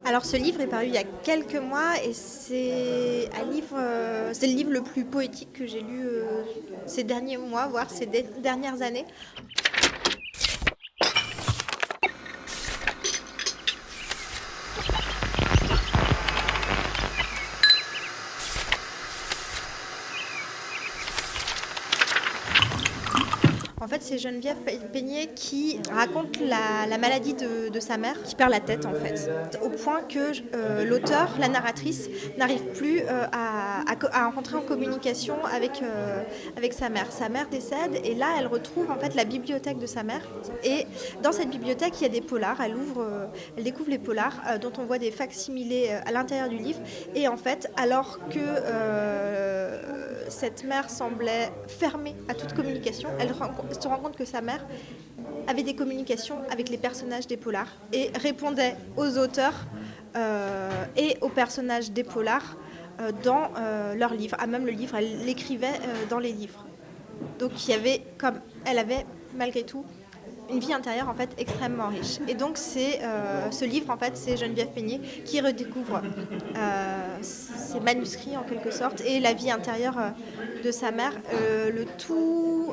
Alors ce livre est paru il y a quelques mois et c'est le livre le plus poétique que j'ai lu ces derniers mois, voire ces dernières années. En fait, c'est Geneviève Peigné qui raconte la maladie de sa mère, qui perd la tête en fait, au point que l'auteur, la narratrice, n'arrive plus à rentrer en communication avec sa mère. Sa mère décède et là, elle retrouve en fait la bibliothèque de sa mère. Et dans cette bibliothèque, il y a des polars. Elle découvre les polars dont on voit des facsimilés à l'intérieur du livre. Et en fait, alors que cette mère semblait fermée à toute communication, elle se rend compte que sa mère avait des communications avec les personnages des polars et répondait aux auteurs et aux personnages des polars dans leurs livres. Ah, même le livre, elle l'écrivait dans les livres. Donc elle avait malgré tout une vie intérieure en fait extrêmement riche. Et donc ce livre en fait c'est Geneviève Peigné qui redécouvre ses manuscrits en quelque sorte et la vie intérieure de sa mère, le tout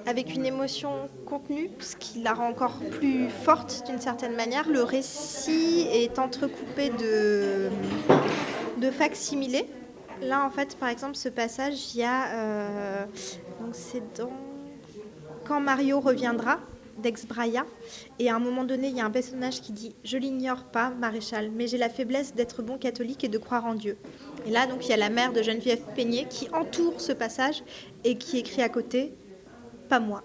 avec une émotion contenue, ce qui la rend encore plus forte d'une certaine manière. Le récit est entrecoupé de facsimilés. Là en fait par exemple ce passage il y a donc c'est dans Quand Mario reviendra d'Ex Braya. Et à un moment donné, il y a un personnage qui dit « Je l'ignore pas, maréchal, mais j'ai la faiblesse d'être bon catholique et de croire en Dieu. » Et là, donc, il y a la mère de Geneviève Peigné qui entoure ce passage et qui écrit à côté « Pas moi ».